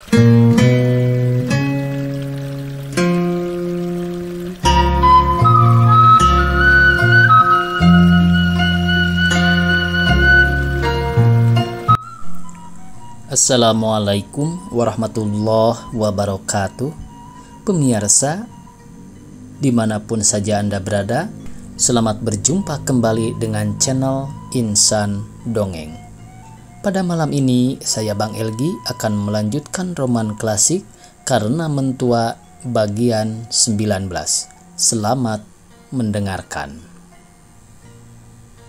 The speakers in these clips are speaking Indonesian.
Assalamualaikum warahmatullahi wabarakatuh. Pemirsa, dimanapun saja Anda berada, selamat berjumpa kembali dengan channel Insan Dongeng. Pada malam ini, saya Bang Elgi akan melanjutkan roman klasik Karena Mentua bagian 19. Selamat mendengarkan.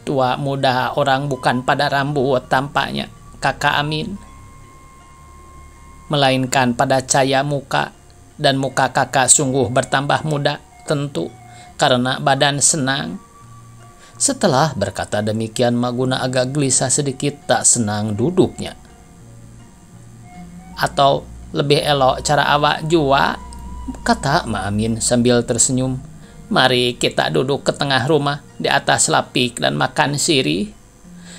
Tua muda orang bukan pada rambut tampaknya, Kakak Amin, melainkan pada cahaya muka, dan muka kakak sungguh bertambah muda, tentu karena badan senang. Setelah berkata demikian, Mak Guna agak gelisah sedikit, tak senang duduknya. Atau lebih elok cara awak jua, kata Mak Amin sambil tersenyum. Mari kita duduk ke tengah rumah di atas lapik dan makan sirih.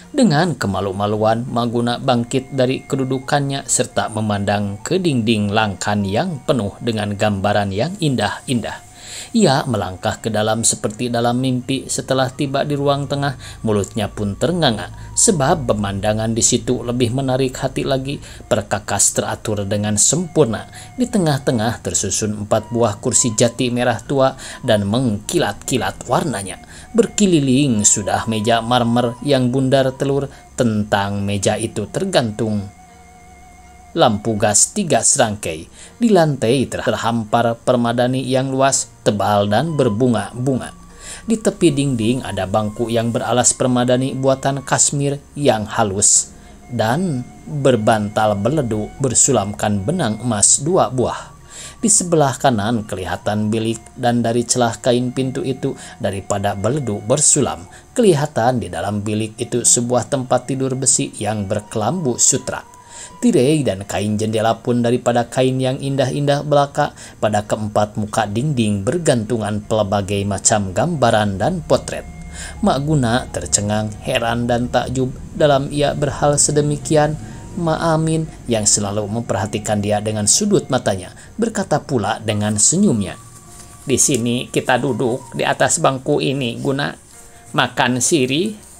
Dengan kemalu-maluan, Mak Guna bangkit dari kedudukannya serta memandang ke dinding langkan yang penuh dengan gambaran yang indah-indah. Ia melangkah ke dalam seperti dalam mimpi. Setelah tiba di ruang tengah, mulutnya pun ternganga, sebab pemandangan di situ lebih menarik hati lagi. Perkakas teratur dengan sempurna. Di tengah-tengah tersusun 4 buah kursi jati merah tua dan mengkilat-kilat warnanya. Berkeliling sudah meja marmer yang bundar telur. Tentang meja itu tergantung lampu gas 3 serangkai. Di lantai terhampar permadani yang luas, tebal dan berbunga-bunga. Di tepi dinding ada bangku yang beralas permadani buatan Kashmir yang halus dan berbantal beledu bersulamkan benang emas 2 buah. Di sebelah kanan kelihatan bilik, dan dari celah kain pintu itu daripada beledu bersulam, kelihatan di dalam bilik itu sebuah tempat tidur besi yang berkelambu sutra. Tirai dan kain jendela pun daripada kain yang indah-indah belaka. Pada keempat muka dinding bergantungan pelbagai macam gambaran dan potret. Mak Guna tercengang, heran dan takjub dalam ia berhal sedemikian. Mak Amin yang selalu memperhatikan dia dengan sudut matanya berkata pula dengan senyumnya, "Di sini kita duduk di atas bangku ini, Guna, makan sirih."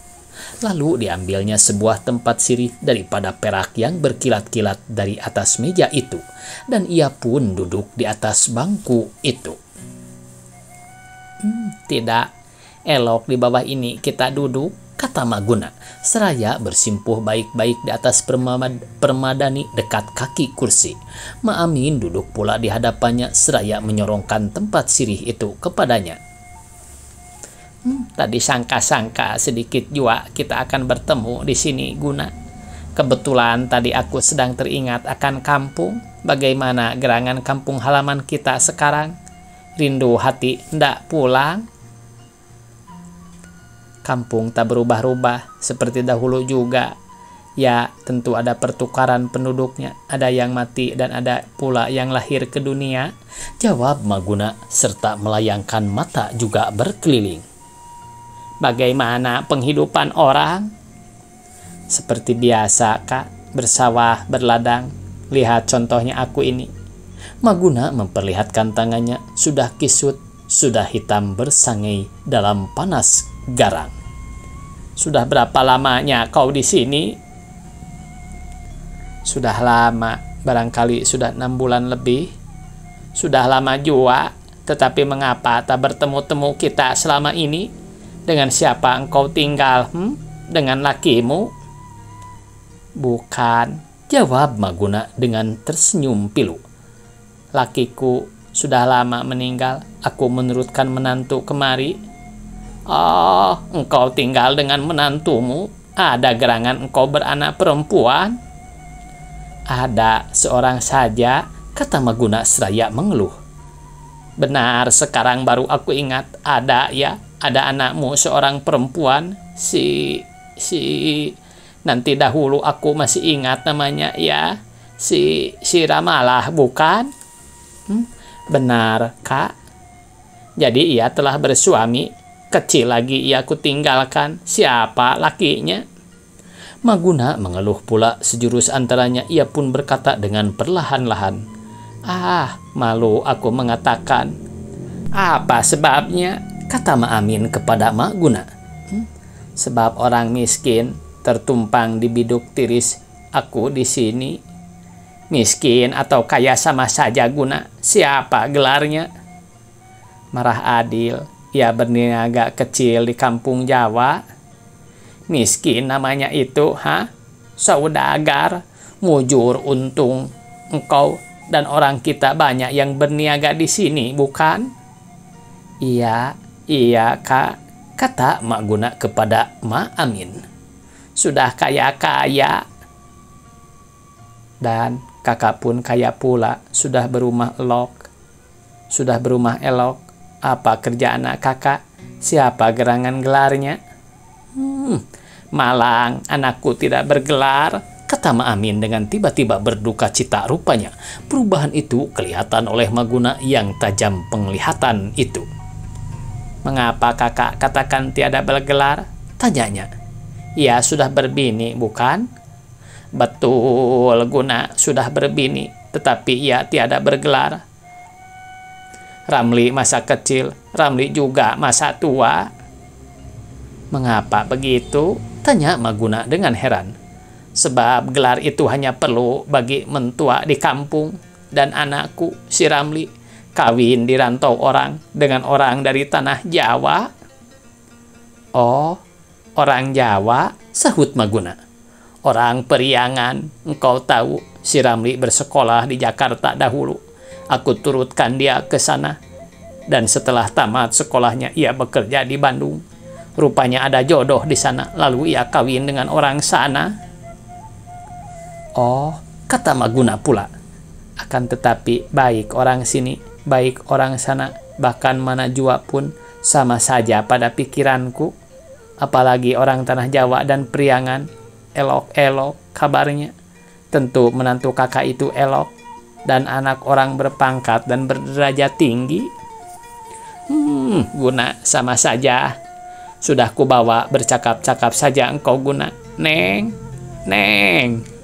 Lalu diambilnya sebuah tempat sirih daripada perak yang berkilat-kilat dari atas meja itu, dan ia pun duduk di atas bangku itu. Tidak elok di bawah ini kita duduk, kata Mak Guna, seraya bersimpuh baik-baik di atas permadani dekat kaki kursi. Mak Amin duduk pula di hadapannya seraya menyorongkan tempat sirih itu kepadanya. Tadi sangka-sangka sedikit jua kita akan bertemu di sini, Guna. Kebetulan tadi aku sedang teringat akan kampung. Bagaimana gerangan kampung halaman kita sekarang? Rindu hati ndak pulang? Kampung tak berubah-ubah seperti dahulu juga. Ya, tentu ada pertukaran penduduknya. Ada yang mati dan ada pula yang lahir ke dunia, jawab Mak Guna serta melayangkan mata juga berkeliling. Bagaimana penghidupan orang? Seperti biasa, Kak, bersawah, berladang. Lihat contohnya aku ini. Mak Guna memperlihatkan tangannya, sudah kisut, sudah hitam bersangai dalam panas garang. Sudah berapa lamanya kau di sini? Sudah lama, barangkali sudah 6 bulan lebih. Sudah lama jua, tetapi mengapa tak bertemu-temu kita selama ini? Dengan siapa engkau tinggal? Dengan lakimu? Bukan, jawab Mak Guna dengan tersenyum pilu. Lakiku sudah lama meninggal. Aku menurutkan menantu kemari. Oh, engkau tinggal dengan menantumu? Ada gerangan engkau beranak perempuan? Ada seorang saja, kata Mak Guna seraya mengeluh. Benar, sekarang baru aku ingat. Ada ya. Ada anakmu seorang perempuan, si nanti dahulu aku masih ingat namanya ya, si Ramalah, bukan? Benar, Kak. Jadi ia telah bersuami, kecil lagi ia kutinggalkan. Siapa lakinya? Maguna mengeluh pula sejurus antaranya. Ia pun berkata dengan perlahan-lahan, malu aku mengatakan. Apa sebabnya? Kata Mak Amin kepada Maguna. Sebab orang miskin tertumpang di biduk tiris aku di sini. Miskin atau kaya sama saja, Guna. Siapa gelarnya? Marah Adil. Ia berniaga kecil di kampung Jawa. Miskin namanya itu, saudagar, mujur untung. Engkau dan orang kita banyak yang berniaga di sini, bukan? Iya, Kak, kata Mak Guna kepada Mak Amin. Sudah kaya-kaya. Dan kakak pun kaya pula, sudah berumah elok. Apa kerja anak kakak? Siapa gerangan gelarnya? Malang, anakku tidak bergelar, kata Mak Amin dengan tiba-tiba berduka cita. Rupanya perubahan itu kelihatan oleh Maguna yang tajam penglihatan itu. Mengapa kakak katakan tiada bergelar? Tanyanya. Ia sudah berbini, bukan? Betul, Guna, sudah berbini, tetapi ia tiada bergelar. Ramli masa kecil, Ramli juga masa tua. Mengapa begitu? Tanya Maguna dengan heran. Sebab gelar itu hanya perlu bagi mentua di kampung. Dan anakku, si Ramli, kawin di rantau orang dengan orang dari tanah Jawa. Oh, orang Jawa, sahut Maguna. Orang Periangan, engkau tahu, si Ramli bersekolah di Jakarta dahulu. Aku turutkan dia ke sana. Dan setelah tamat sekolahnya, ia bekerja di Bandung. Rupanya ada jodoh di sana, lalu ia kawin dengan orang sana. Oh, kata Maguna pula. Akan tetapi baik orang sini, baik orang sana, bahkan mana jua pun sama saja pada pikiranku. Apalagi orang tanah Jawa dan Priangan, elok-elok kabarnya. Tentu menantu kakak itu elok, dan anak orang berpangkat dan berderajat tinggi. Guna, sama saja. Sudah kubawa, bercakap-cakap saja engkau, Guna. Neng,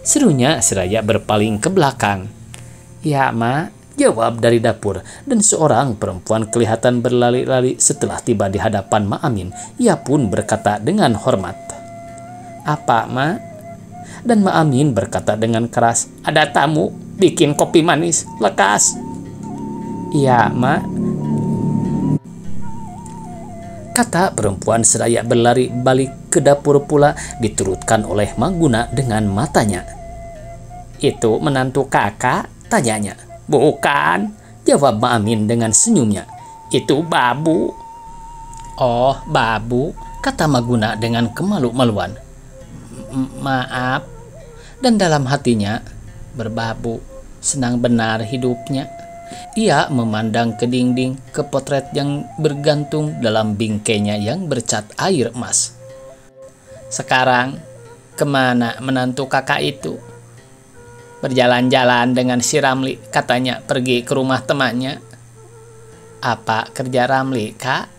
serunya seraya berpaling ke belakang. Ya, Mak, jawab dari dapur, dan seorang perempuan kelihatan berlari-lari setelah tiba di hadapan Mak Amin. Ia pun berkata dengan hormat, Apa, Mak? Dan Mak Amin berkata dengan keras, Ada tamu, bikin kopi manis, lekas. Iya, Mak, kata perempuan seraya berlari balik ke dapur pula, diturutkan oleh Maguna dengan matanya. Itu menantu kakak? Tanyanya. Bukan, jawab Mak Amin dengan senyumnya. Itu Babu. Oh, Babu, kata Maguna dengan kemalu-maluan. Maaf. Dan dalam hatinya, berbabu, senang benar hidupnya. Ia memandang ke dinding, ke potret yang bergantung dalam bingkainya yang bercat air emas. Sekarang, kemana menantu kakak itu? Berjalan-jalan dengan si Ramli, katanya pergi ke rumah temannya. Apa kerja Ramli, Kak?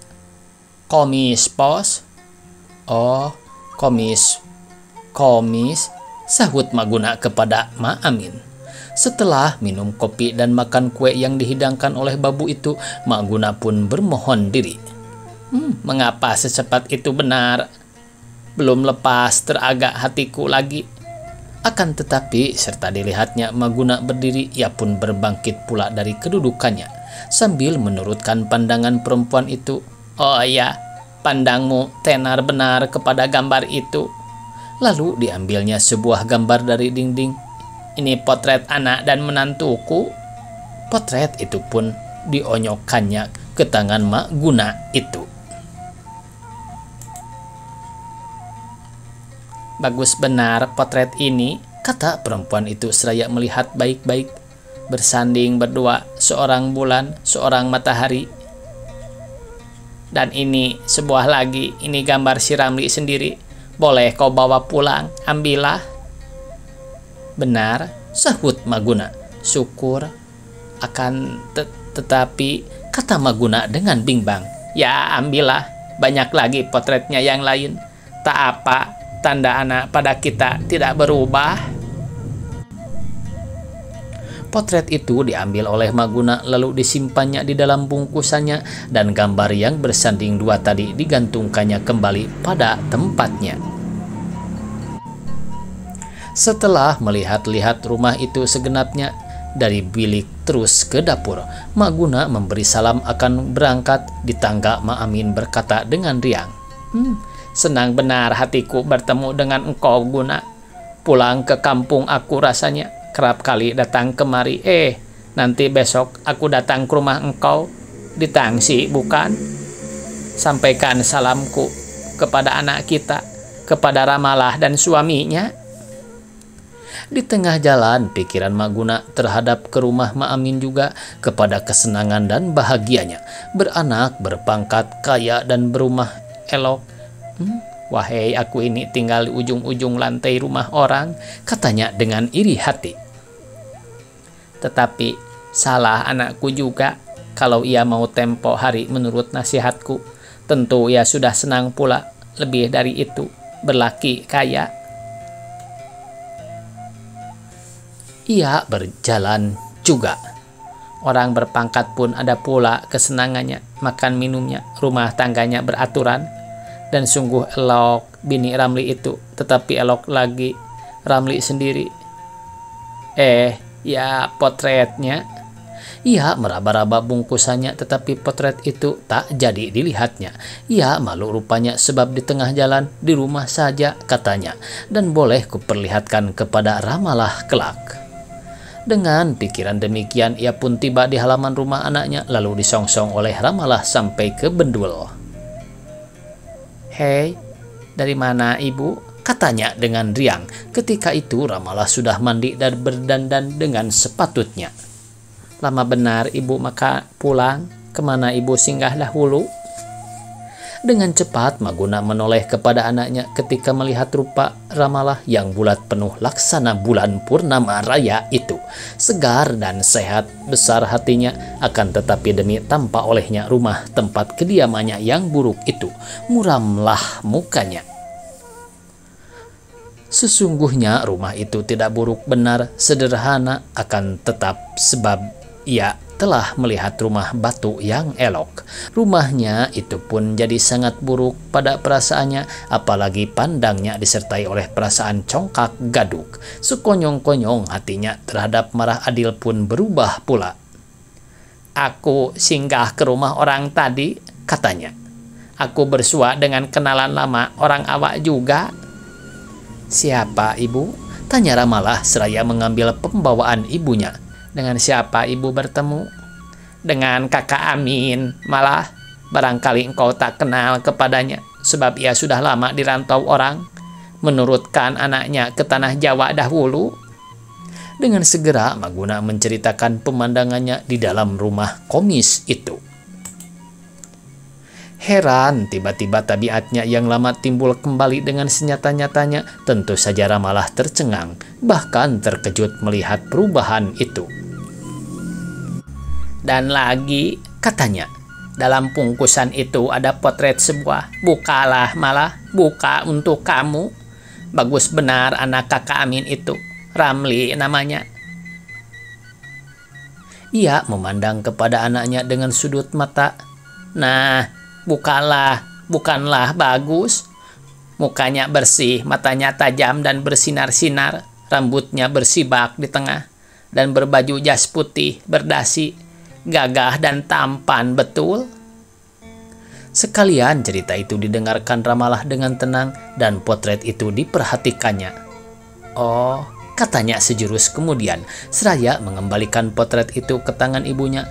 Komis, Pos. Oh, komis, sahut Maguna kepada Mak Amin. Setelah minum kopi dan makan kue yang dihidangkan oleh Babu itu, Maguna pun bermohon diri. Mengapa secepat itu benar? Belum lepas teragak hatiku lagi. Akan tetapi, serta dilihatnya Maguna berdiri, ia pun berbangkit pula dari kedudukannya, sambil menurutkan pandangan perempuan itu. Oh ya, pandangmu tenar benar kepada gambar itu. Lalu diambilnya sebuah gambar dari dinding. Ini potret anak dan menantuku. Potret itu pun dionyokkannya ke tangan Maguna itu. Bagus benar potret ini, kata perempuan itu seraya melihat baik-baik. Bersanding berdua, seorang bulan, seorang matahari. Dan ini sebuah lagi, ini gambar si Ramli sendiri. Boleh kau bawa pulang, ambillah. Benar, sahut Maguna. Syukur. Tetapi, kata Maguna dengan bimbang. Ya, ambillah. Banyak lagi potretnya yang lain. Tak apa, tanda anak pada kita tidak berubah. Potret itu diambil oleh Maguna lalu disimpannya di dalam bungkusannya dan gambar yang bersanding dua tadi digantungkannya kembali pada tempatnya. Setelah melihat-lihat rumah itu segenapnya, dari bilik terus ke dapur, Maguna memberi salam akan berangkat. Di tangga Maamin berkata dengan riang, Senang benar hatiku bertemu dengan engkau, Guna. Pulang ke kampung aku rasanya kerap kali datang kemari. Nanti besok aku datang ke rumah engkau di Tangsi, bukan? Sampaikan salamku kepada anak kita, kepada Ramalah dan suaminya. Di tengah jalan, pikiran Maguna terhadap ke rumah Maamin juga kepada kesenangan dan bahagianya. Beranak, berpangkat, kaya, dan berumah elok. Wahai aku ini tinggal di ujung-ujung lantai rumah orang, katanya dengan iri hati. Tetapi salah anakku juga kalau ia mau tempo hari menurut nasihatku. Tentu ia sudah senang pula, lebih dari itu, berlaki kaya. Ia berjalan juga. Orang berpangkat pun ada pula kesenangannya, makan minumnya, rumah tangganya beraturan. Dan sungguh elok bini Ramli itu, tetapi elok lagi Ramli sendiri. Ya potretnya. Ia meraba-raba bungkusannya, tetapi potret itu tak jadi dilihatnya. Ia malu rupanya sebab di tengah jalan, di rumah saja katanya, dan boleh kuperlihatkan kepada Ramalah kelak. Dengan pikiran demikian, ia pun tiba di halaman rumah anaknya, lalu disongsong oleh Ramalah sampai ke bendul. Hei, dari mana ibu? Katanya dengan riang. Ketika itu Ramalah sudah mandi dan berdandan dengan sepatutnya. Lama benar ibu maka pulang. Kemana ibu singgah dahulu? Dengan cepat Maguna menoleh kepada anaknya ketika melihat rupa Ramalah yang bulat penuh laksana bulan purnama raya itu. Segar dan sehat besar hatinya, akan tetapi demi tampak olehnya rumah tempat kediamannya yang buruk itu, muramlah mukanya. Sesungguhnya rumah itu tidak buruk benar, sederhana, akan tetap sebab ia telah melihat rumah batu yang elok. Rumahnya itu pun jadi sangat buruk pada perasaannya, apalagi pandangnya disertai oleh perasaan congkak gaduk. Sekonyong-konyong hatinya terhadap Marah Adil pun berubah pula. Aku singgah ke rumah orang tadi, katanya. Aku bersua dengan kenalan lama orang awak juga. Siapa ibu? Tanya Ramalah seraya mengambil pembawaan ibunya. Dengan siapa ibu bertemu? Dengan kakak Amin. Malah barangkali engkau tak kenal kepadanya, sebab ia sudah lama dirantau orang, menurutkan anaknya ke tanah Jawa dahulu. Dengan segera Maguna menceritakan pemandangannya di dalam rumah komis itu. Heran tiba-tiba tabiatnya yang lama timbul kembali dengan senyata-nyatanya. Tentu saja Ramalah tercengang, bahkan terkejut melihat perubahan itu. Dan lagi, katanya, dalam bungkusan itu ada potret sebuah. Bukalah malah, buka untuk kamu. Bagus benar anak kakak Amin itu, Ramli namanya. Ia memandang kepada anaknya dengan sudut mata. Nah, bukanlah bagus. Mukanya bersih, matanya tajam dan bersinar-sinar, rambutnya bersibak di tengah, dan berbaju jas putih berdasi. Gagah dan tampan betul. Sekalian cerita itu didengarkan Ramalah dengan tenang dan potret itu diperhatikannya. Oh, katanya sejurus kemudian, seraya mengembalikan potret itu ke tangan ibunya.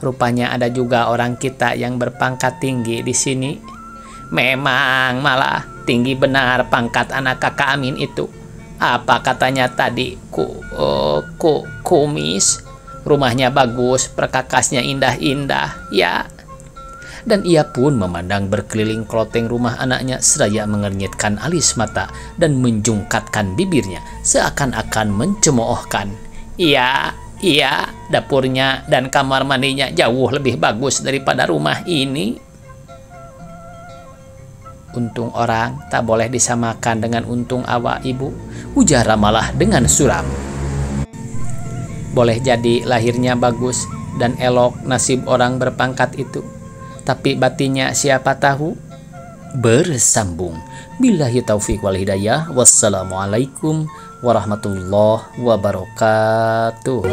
Rupanya ada juga orang kita yang berpangkat tinggi di sini. Memang malah tinggi benar pangkat anak kakak Amin itu. Apa katanya tadi? Kumis. Rumahnya bagus, perkakasnya indah-indah, ya. Dan ia pun memandang berkeliling keloteng rumah anaknya seraya mengernyitkan alis mata dan menjungkatkan bibirnya seakan-akan mencemoohkan. Iya, dapurnya dan kamar mandinya jauh lebih bagus daripada rumah ini. Untung orang tak boleh disamakan dengan untung awak ibu, ujar Ramalah dengan suram. Boleh jadi lahirnya bagus dan elok nasib orang berpangkat itu, tapi batinnya siapa tahu. Bersambung. Billahi taufiq wal hidayah. Wassalamualaikum warahmatullahi wabarakatuh.